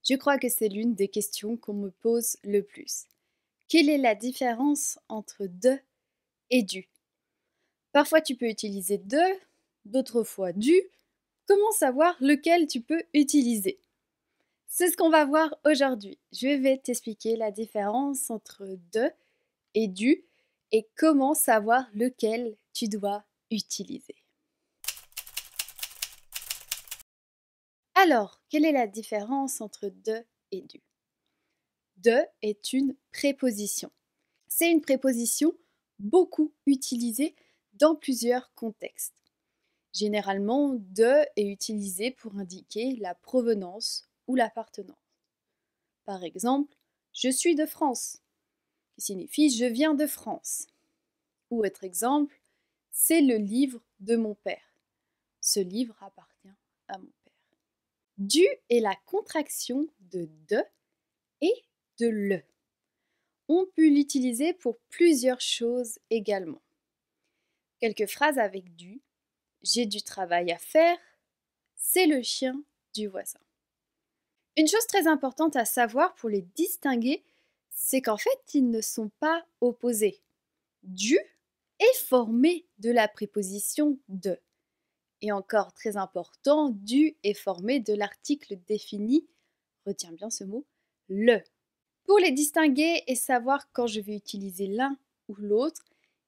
Je crois que c'est l'une des questions qu'on me pose le plus. Quelle est la différence entre de et du? Parfois tu peux utiliser de, d'autres fois du. Comment savoir lequel tu peux utiliser? C'est ce qu'on va voir aujourd'hui. Je vais t'expliquer la différence entre de et du et comment savoir lequel tu dois utiliser. Alors, quelle est la différence entre de et du? De est une préposition. C'est une préposition beaucoup utilisée dans plusieurs contextes. Généralement, de est utilisé pour indiquer la provenance ou l'appartenance. Par exemple, je suis de France, qui signifie je viens de France. Ou autre exemple, c'est le livre de mon père. Ce livre appartient à mon père. Du est la contraction de et de le. On peut l'utiliser pour plusieurs choses également. Quelques phrases avec du. J'ai du travail à faire. C'est le chien du voisin. Une chose très importante à savoir pour les distinguer, c'est qu'en fait, ils ne sont pas opposés. Du est formé de la préposition de. Et encore très important, du est formé de l'article défini, retiens bien ce mot, le. Pour les distinguer et savoir quand je vais utiliser l'un ou l'autre,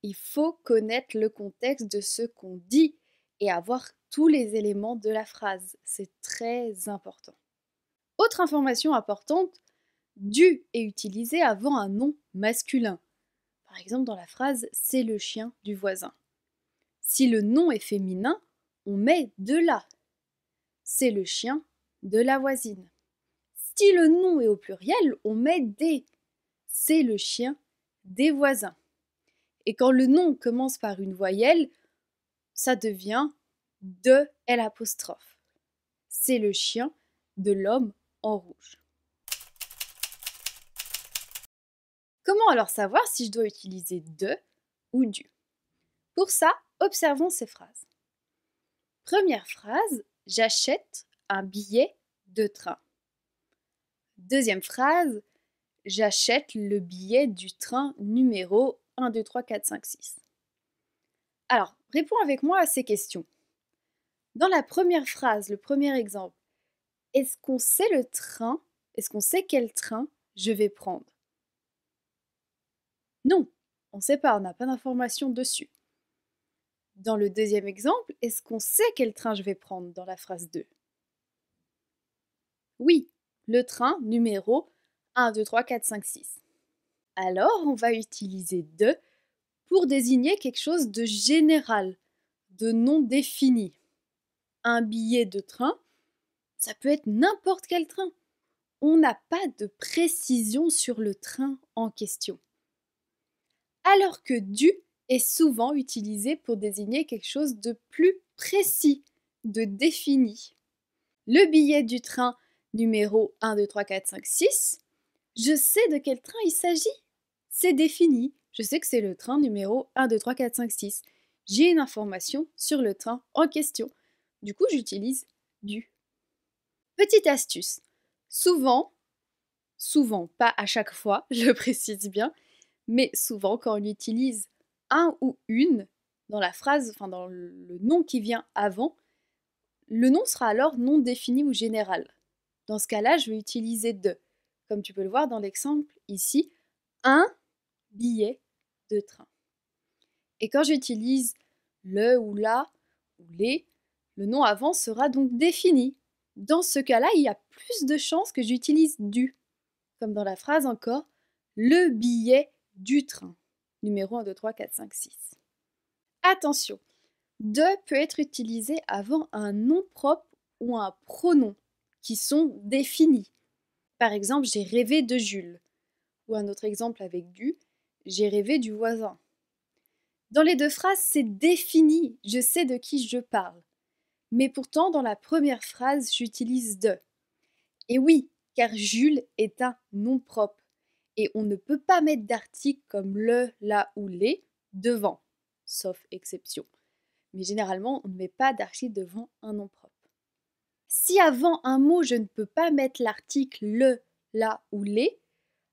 il faut connaître le contexte de ce qu'on dit et avoir tous les éléments de la phrase. C'est très important. Autre information importante, du est utilisé avant un nom masculin. Par exemple dans la phrase c'est le chien du voisin. Si le nom est féminin, on met de la. C'est le chien de la voisine. Si le nom est au pluriel, on met des. C'est le chien des voisins. Et quand le nom commence par une voyelle, ça devient de L'. C'est le chien de l'homme en rouge. Comment alors savoir si je dois utiliser de ou du? Pour ça, observons ces phrases. Première phrase, j'achète un billet de train. Deuxième phrase, j'achète le billet du train numéro 1, 2, 3, 4, 5, 6. Alors, réponds avec moi à ces questions. Dans la première phrase, le premier exemple, est-ce qu'on sait le train? Est-ce qu'on sait quel train je vais prendre? Non, on ne sait pas, on n'a pas d'informations dessus. Dans le deuxième exemple, est-ce qu'on sait quel train je vais prendre dans la phrase 2? Oui, le train numéro 1, 2, 3, 4, 5, 6. Alors, on va utiliser de pour désigner quelque chose de général, de non défini. Un billet de train, ça peut être n'importe quel train. On n'a pas de précision sur le train en question. Alors que du est souvent utilisé pour désigner quelque chose de plus précis, de défini. Le billet du train numéro 1, 2, 3, 4, 5, 6, je sais de quel train il s'agit. C'est défini. Je sais que c'est le train numéro 1, 2, 3, 4, 5, 6. J'ai une information sur le train en question. Du coup, j'utilise du. Petite astuce. Souvent, pas à chaque fois, je précise bien, mais souvent quand on utilise un ou une dans la phrase, enfin dans le nom qui vient avant, le nom sera alors non défini ou général. Dans ce cas-là, je vais utiliser de. Comme tu peux le voir dans l'exemple ici, un billet de train. Et quand j'utilise le ou la ou les, le nom avant sera donc défini. Dans ce cas-là, il y a plus de chances que j'utilise du. Comme dans la phrase encore, le billet du train. Numéro 1, 2, 3, 4, 5, 6. Attention, de peut être utilisé avant un nom propre ou un pronom qui sont définis. Par exemple, j'ai rêvé de Jules. Ou un autre exemple avec du, j'ai rêvé du voisin. Dans les deux phrases, c'est défini, je sais de qui je parle. Mais pourtant, dans la première phrase, j'utilise de. Et oui, car Jules est un nom propre. Et on ne peut pas mettre d'article comme le, la ou les devant, sauf exception. Mais généralement, on ne met pas d'article devant un nom propre. Si avant un mot, je ne peux pas mettre l'article le, la ou les,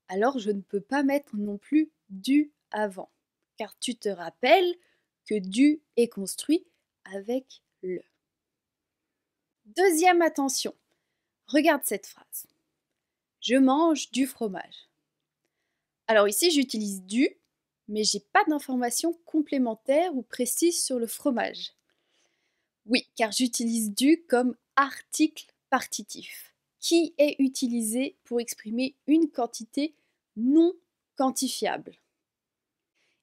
alors je ne peux pas mettre non plus du avant. Car tu te rappelles que du est construit avec le. Deuxième attention, regarde cette phrase. Je mange du fromage. Alors ici, j'utilise du, mais j'ai pas d'informations complémentaires ou précises sur le fromage. Oui, car j'utilise du comme article partitif, qui est utilisé pour exprimer une quantité non quantifiable.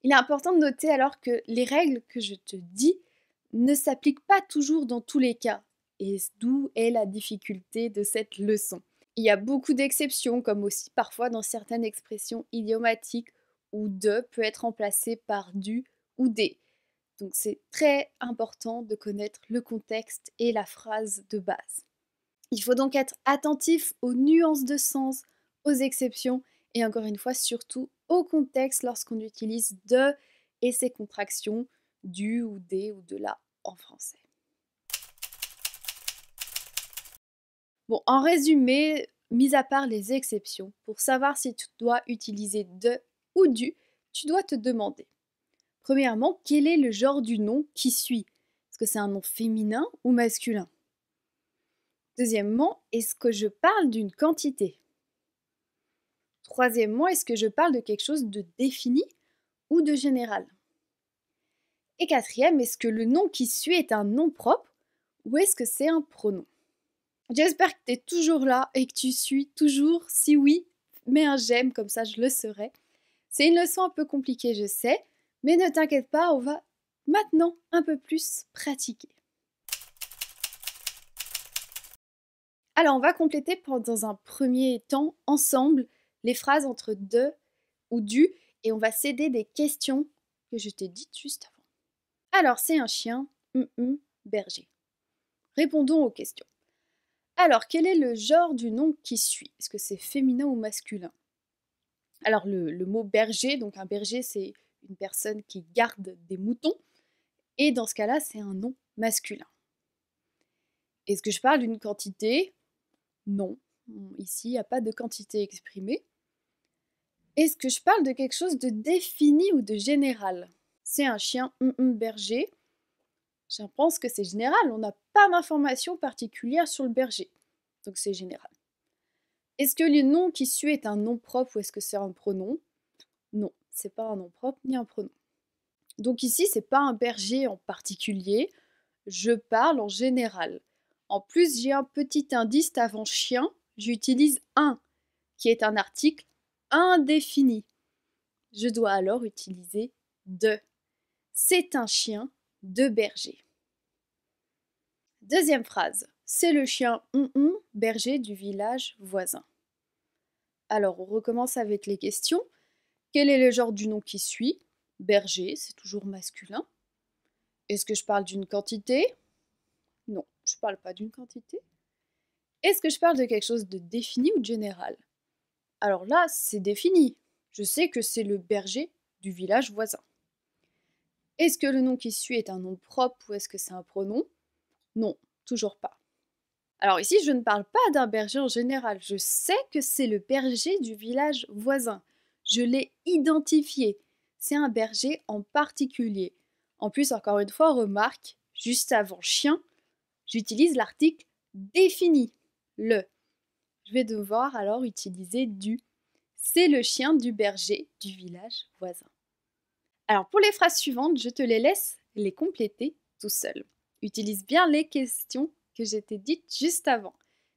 Il est important de noter alors que les règles que je te dis ne s'appliquent pas toujours dans tous les cas, et d'où est la difficulté de cette leçon. Il y a beaucoup d'exceptions, comme aussi parfois dans certaines expressions idiomatiques où de peut être remplacé par du ou des. Donc c'est très important de connaître le contexte et la phrase de base. Il faut donc être attentif aux nuances de sens, aux exceptions et encore une fois surtout au contexte lorsqu'on utilise de et ses contractions du ou des ou de la en français. Bon, en résumé, mis à part les exceptions, pour savoir si tu dois utiliser de ou du, tu dois te demander, premièrement, quel est le genre du nom qui suit? Est-ce que c'est un nom féminin ou masculin? Deuxièmement, est-ce que je parle d'une quantité? Troisièmement, est-ce que je parle de quelque chose de défini ou de général? Et quatrième, est-ce que le nom qui suit est un nom propre ou est-ce que c'est un pronom? J'espère que tu es toujours là et que tu suis toujours. Si oui, mets un j'aime, comme ça je le saurai. C'est une leçon un peu compliquée, je sais, mais ne t'inquiète pas, on va maintenant un peu plus pratiquer. Alors, on va compléter dans un premier temps ensemble les phrases entre de ou du et on va s'aider des questions que je t'ai dites juste avant. Alors, c'est un chien, berger. Répondons aux questions. Alors, quel est le genre du nom qui suit? Est-ce que c'est féminin ou masculin? Alors, le mot berger, donc un berger, c'est une personne qui garde des moutons. Et dans ce cas-là, c'est un nom masculin. Est-ce que je parle d'une quantité? Non. Ici, il n'y a pas de quantité exprimée. Est-ce que je parle de quelque chose de défini ou de général? C'est un chien berger. Je pense que c'est général. On n'a pas d'informations particulières sur le berger. Donc c'est général. Est-ce que le nom qui suit est un nom propre ou est-ce que c'est un pronom? Non, c'est pas un nom propre ni un pronom. Donc ici, c'est pas un berger en particulier. Je parle en général. En plus, j'ai un petit indice avant chien. J'utilise un, qui est un article indéfini. Je dois alors utiliser de. C'est un chien de berger. Deuxième phrase. C'est le chien berger du village voisin. Alors, on recommence avec les questions. Quel est le genre du nom qui suit? Berger, c'est toujours masculin. Est-ce que je parle d'une quantité? Non, je ne parle pas d'une quantité. Est-ce que je parle de quelque chose de défini ou de général? Alors là, c'est défini. Je sais que c'est le berger du village voisin. Est-ce que le nom qui suit est un nom propre ou est-ce que c'est un pronom? Non, toujours pas. Alors ici, je ne parle pas d'un berger en général. Je sais que c'est le berger du village voisin. Je l'ai identifié. C'est un berger en particulier. En plus, encore une fois, remarque, juste avant chien, j'utilise l'article défini, le. Je vais devoir alors utiliser du. C'est le chien du berger du village voisin. Alors pour les phrases suivantes, je te les laisse les compléter tout seul. Utilise bien les questions que je t'ai dites juste avant.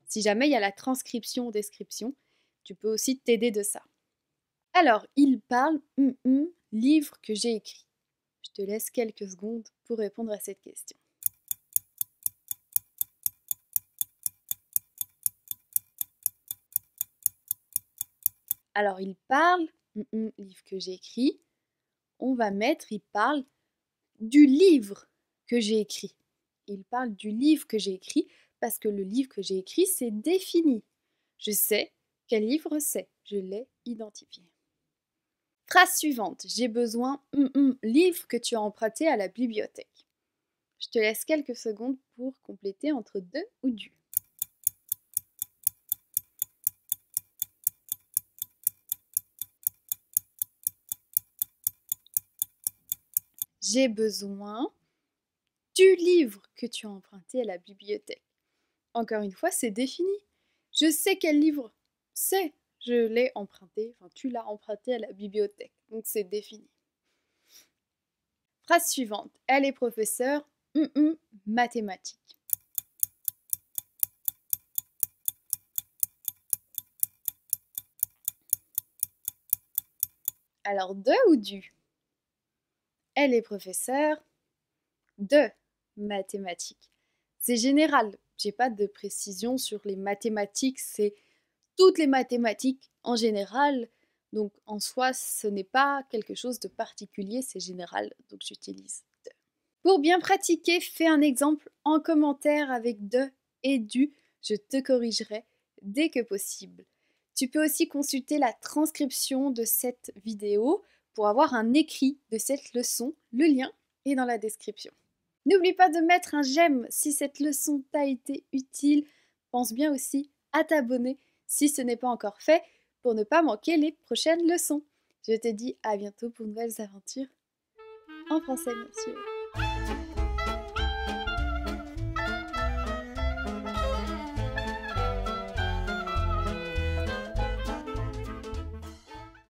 Si jamais il y a la transcription ou description, tu peux aussi t'aider de ça. Alors, il parle livre que j'ai écrit. Je te laisse quelques secondes pour répondre à cette question. Alors, il parle livre que j'ai écrit. On va mettre, il parle du livre que j'ai écrit. Il parle du livre que j'ai écrit parce que le livre que j'ai écrit, c'est défini. Je sais quel livre c'est. Je l'ai identifié. Phrase suivante. J'ai besoin livre que tu as emprunté à la bibliothèque. Je te laisse quelques secondes pour compléter entre de ou du. j'ai besoin du livre que tu as emprunté à la bibliothèque. Encore une fois, c'est défini. Je sais quel livre c'est. Je l'ai emprunté, enfin tu l'as emprunté à la bibliothèque. Donc c'est défini. Phrase suivante. Elle est professeure, mathématiques. Alors de ou du? Elle est professeure de mathématiques. C'est général. J'ai pas de précision sur les mathématiques. C'est toutes les mathématiques en général. Donc en soi, ce n'est pas quelque chose de particulier, c'est général. Donc j'utilise de. Pour bien pratiquer, fais un exemple en commentaire avec de et du. Je te corrigerai dès que possible. Tu peux aussi consulter la transcription de cette vidéo pour avoir un écrit de cette leçon. Le lien est dans la description. N'oublie pas de mettre un j'aime si cette leçon t'a été utile. Pense bien aussi à t'abonner si ce n'est pas encore fait pour ne pas manquer les prochaines leçons. Je te dis à bientôt pour de nouvelles aventures en français, bien sûr.